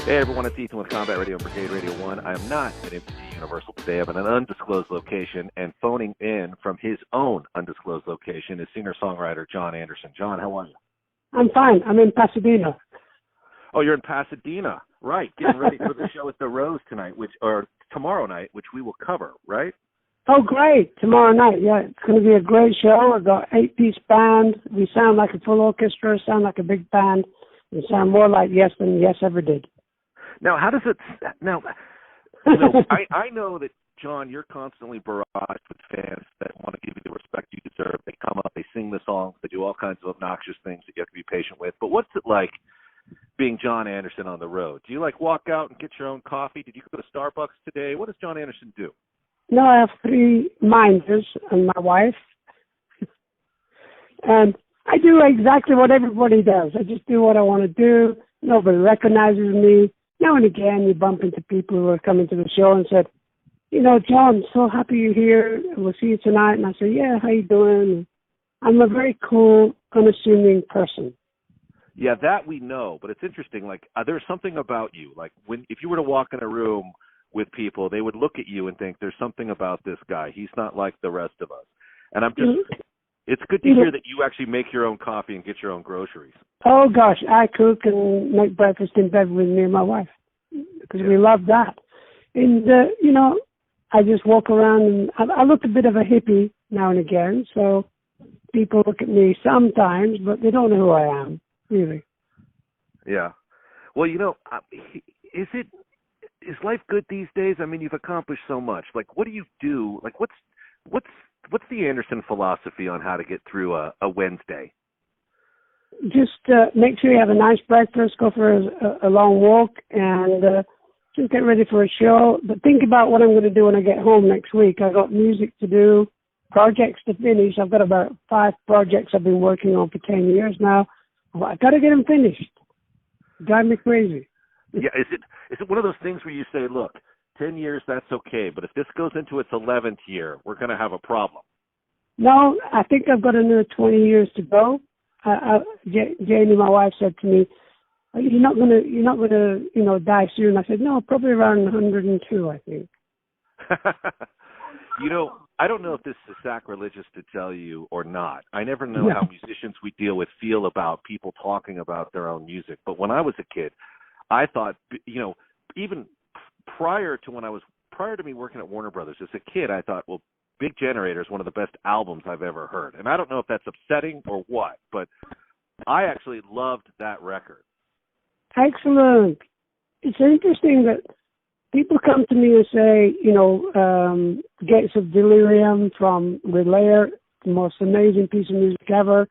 Hey everyone, it's Ethan with Combat Radio and Brigade-Radio-One. I am not at NBC Universal today. I'm in an undisclosed location, and phoning in from his own undisclosed location is singer-songwriter Jon Anderson. Jon, how are you? I'm fine. I'm in Pasadena. Oh, you're in Pasadena. Right, getting ready for the show at the Rose tonight, or tomorrow night, which we will cover, right? Oh, great. Tomorrow night, yeah. It's going to be a great show. I've got 8-piece band. We sound like a full orchestra, sound like a big band. We sound more like Yes than Yes ever did. Now, how does it – now, I know that, Jon, you're constantly barraged with fans that want to give you the respect you deserve. They come up, they sing the songs, they do all kinds of obnoxious things that you have to be patient with. But what's it like being Jon Anderson on the road? Do you, walk out and get your own coffee? Did you go to Starbucks today? What does Jon Anderson do? No, I have 3 minders and my wife. And I do exactly what everybody does. I just do what I want to do. Nobody recognizes me. Now and again, you bump into people who are coming to the show and said, Jon, so happy you're here. We'll see you tonight. And I say, yeah, how you doing? I'm a very cool, unassuming person. Yeah, that we know. But it's interesting. There's something about you. If you were to walk in a room with people, they would look at you and think, there's something about this guy. He's not like the rest of us. And I'm just... It's good to hear that you actually make your own coffee and get your own groceries. Oh, gosh, I cook and make breakfast in bed with me and my wife because we love that. And, I just walk around and I look a bit of a hippie now and again, so people look at me sometimes, but they don't know who I am, really. Yeah. Well, is life good these days? I mean, you've accomplished so much. What do you do? What's the Anderson philosophy on how to get through a Wednesday? Just make sure you have a nice breakfast, go for a long walk, and just get ready for a show. But think about what I'm going to do when I get home next week. I've got music to do, projects to finish. I've got about 5 projects I've been working on for 10 years now. I've got to get them finished. Drive me crazy. Yeah, is it one of those things where you say, look, 10 years, that's okay, but if this goes into its 11th year, we're going to have a problem? No, I think I've got another 20 years to go. Janie, my wife, said to me, "You're not going to, die soon." I said, "No, probably around 102, I think." I don't know if this is sacrilegious to tell you or not. I never know how musicians we deal with feel about people talking about their own music. But when I was a kid, I thought, even prior to me working at Warner Brothers, as a kid, I thought, well, Big Generator is one of the best albums I've ever heard. And I don't know if that's upsetting or what, but I actually loved that record. Excellent. It's interesting that people come to me and say, Gates of Delirium from Relayer, the most amazing piece of music ever.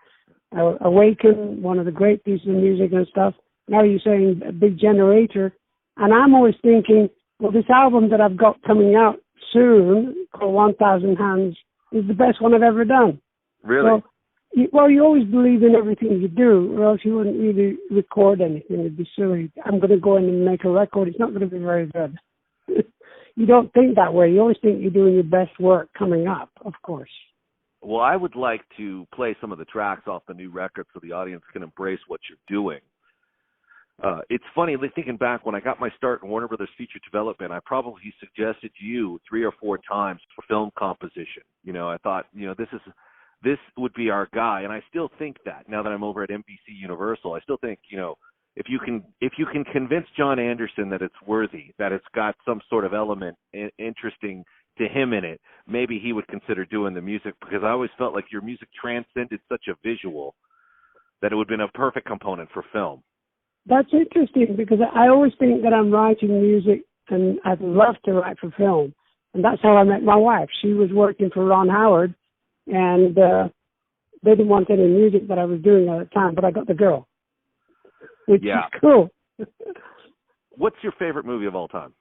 Awaken, one of the great pieces of music and stuff. Now you're saying Big Generator. And I'm always thinking, well, this album that I've got coming out soon, called 1,000 Hands, is the best one I've ever done. Really? So, you always believe in everything you do, or else you wouldn't really record anything. It'd be silly. I'm going to go in and make a record. It's not going to be very good. You don't think that way. You always think you're doing your best work coming up, of course. Well, I would like to play some of the tracks off the new record so the audience can embrace what you're doing. It's funny, thinking back, when I got my start in Warner Brothers Feature Development, I probably suggested you 3 or 4 times for film composition. I thought, this would be our guy, and I still think that now that I'm over at NBC Universal. I still think, if you can convince Jon Anderson that it's worthy, that it's got some sort of element interesting to him in it, maybe he would consider doing the music, because I always felt like your music transcended such a visual that it would have been a perfect component for film. That's interesting, because I always think that I'm writing music and I'd love to write for film. And that's how I met my wife. She was working for Ron Howard, and they didn't want any music that I was doing at the time, but I got the girl, which is cool. What's your favorite movie of all time?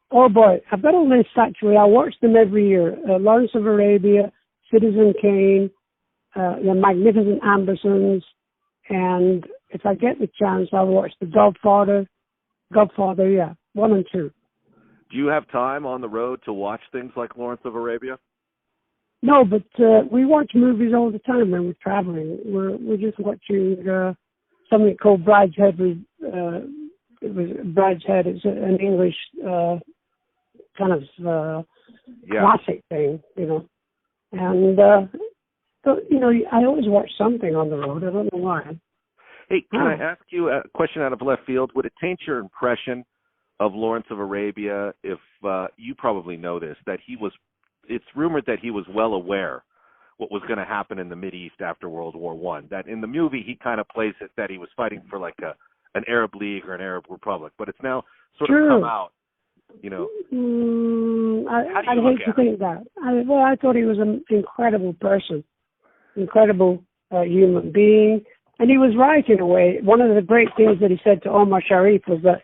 Oh, boy. I've got a list, actually. I watch them every year. Lawrence of Arabia, Citizen Kane, The Magnificent Ambersons, and if I get the chance, I'll watch The Godfather. Godfather, 1 and 2. Do you have time on the road to watch things like Lawrence of Arabia? No, but we watch movies all the time when we're traveling. We're just watching something called Brideshead. It was Brideshead. It's an English kind of classic thing, you know. And so, you know, I always watch something on the road. I don't know why. Hey, can I ask you a question out of left field? Would it taint your impression of Lawrence of Arabia if you probably know this, that it's rumored that he was well aware what was going to happen in the Mideast after World War I, that in the movie he kind of plays it that he was fighting for like an Arab League or an Arab Republic, but it's now sort of come out, you know. I hate to think that. I thought he was an incredible person, incredible human being, and he was right in a way. One of the great things that he said to Omar Sharif was that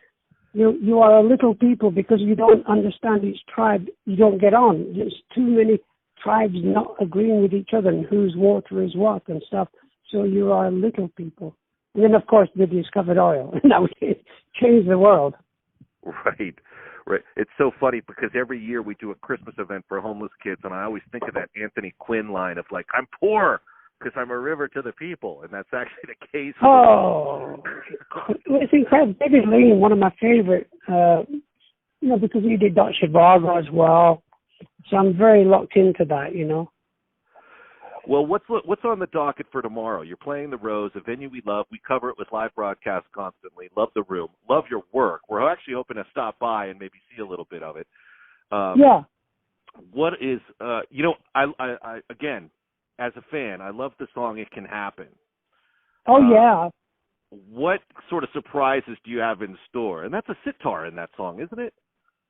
you are a little people because you don't understand each tribe, you don't get on. There's too many tribes not agreeing with each other and whose water is what and stuff. So you are a little people. And then, of course, they discovered oil, and that would change the world. Right. It's so funny because every year we do a Christmas event for homeless kids, and I always think of that Anthony Quinn line of like, I'm poor because I'm a river to the people, and that's actually the case. Oh, it's incredible. David Lean, one of my favorite, you know, because he did Dr. Zhivago as well. So I'm very locked into that, you know. Well, what's on the docket for tomorrow? You're playing the Rose, a venue we love. We cover it with live broadcasts constantly. Love the room. Love your work. We're actually hoping to stop by and maybe see a little bit of it. Yeah. What is, you know, I again, as a fan, I love the song It Can Happen. Oh, yeah. What sort of surprises do you have in store? And that's a sitar in that song, isn't it?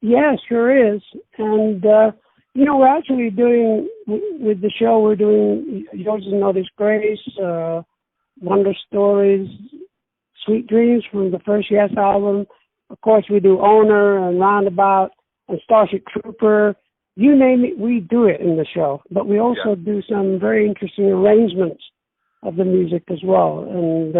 Yeah, sure is. And, you know, we're actually doing, with the show, we're doing Yours Is Not His Grace, Wonder Stories, Sweet Dreams from the first Yes album. Of course, we do Owner and Roundabout and Starship Trooper. You name it, we do it in the show. But we also do some very interesting arrangements of the music as well. And,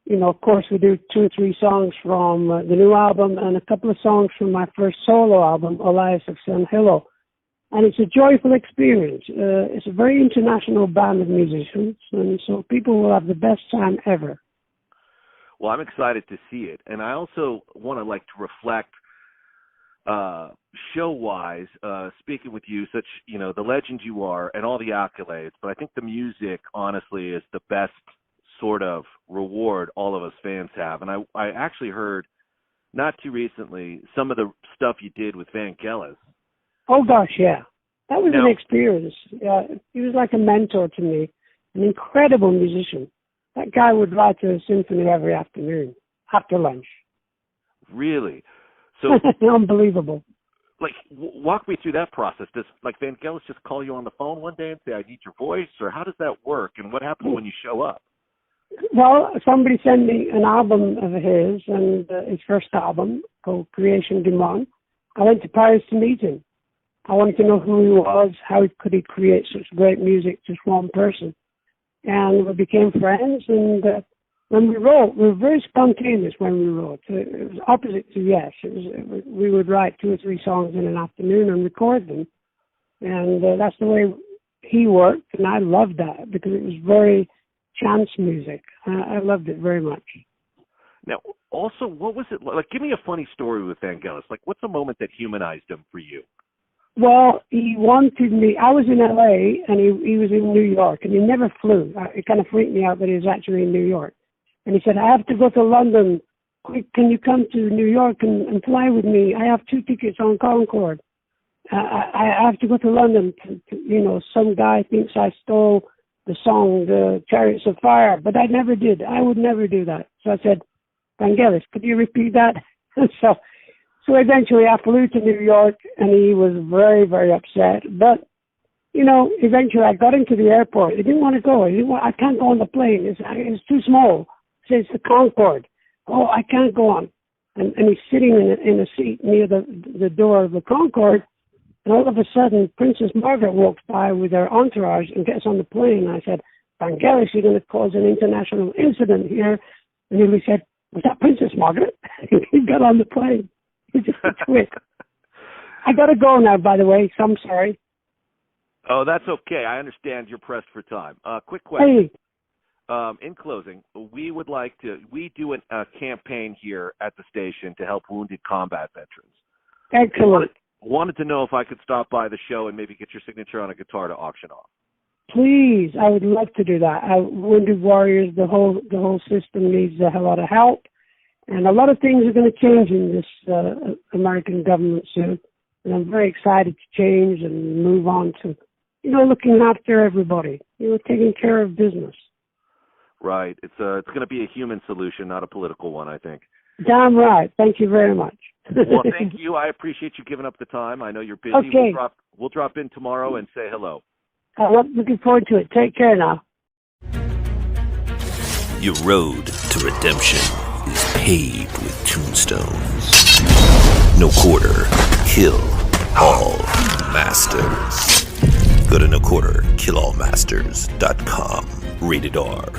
you know, of course, we do 2 or 3 songs from the new album and a couple of songs from my first solo album, Elias of San Hilo. And it's a joyful experience. It's a very international band of musicians, and so people will have the best time ever. Well, I'm excited to see it. And I also want to like to reflect show-wise, speaking with you, such, you know, the legend you are and all the accolades, but I think the music, honestly, is the best sort of reward all of us fans have. And I actually heard, not too recently, some of the stuff you did with Vangelis. Oh, gosh, yeah. That was an experience. He was like a mentor to me, an incredible musician. That guy would write a symphony every afternoon, after lunch. Really? So unbelievable. Like, walk me through that process. Does, like, Vangelis just call you on the phone one day and say, I need your voice? Or how does that work? And what happens when you show up? Well, somebody sent me an album of his, and his first album, called Creation du Monde. I went to Paris to meet him. I wanted to know who he was, how could he create such great music, just one person. And we became friends, and when we wrote, we were very spontaneous when we wrote. It was opposite to Yes. We would write 2 or 3 songs in an afternoon and record them. And that's the way he worked, and I loved that because it was very chance music. I loved it very much. Now, also, what was it like? Give me a funny story with Vangelis. Like, what's a moment that humanized him for you? Well, he wanted me. I was in L.A., and he was in New York, and he never flew. It kind of freaked me out that he was actually in New York. And he said, I have to go to London. Quick, can you come to New York and fly with me? I have 2 tickets on Concorde. I have to go to London. You know, some guy thinks I stole the song, The Chariots of Fire, but I never did. I would never do that. So I said, Vangelis, could you repeat that? So eventually I flew to New York, and he was very, very upset. But, you know, eventually I got into the airport. He didn't want to go. I can't go on the plane. It's too small. He says, the Concorde. Oh, I can't go on. And he's sitting in a seat near the door of the Concorde. And all of a sudden, Princess Margaret walks by with her entourage and gets on the plane. And I said, Vangelis, you're going to cause an international incident here. And he said, was that Princess Margaret? He got on the plane. He just a twit. I got to go now, by the way, so I'm sorry. Oh, that's okay. I understand you're pressed for time. Quick question. Hey. In closing, we do a campaign here at the station to help wounded combat veterans. Excellent. Wanted to know if I could stop by the show and maybe get your signature on a guitar to auction off. Please, I would love to do that. Wounded warriors, the whole system needs a lot of help, and a lot of things are going to change in this American government soon. And I'm very excited to change and move on to, looking after everybody, taking care of business. Right. It's going to be a human solution, not a political one, I think. Damn right. Thank you very much. Well, thank you. I appreciate you giving up the time. I know you're busy. Okay. We'll drop in tomorrow and say hello. I'm looking forward to it. Take care now. Your road to redemption is paved with tombstones. No quarter, kill all masters. Go to noquarterkillallmasters.com. Rated R.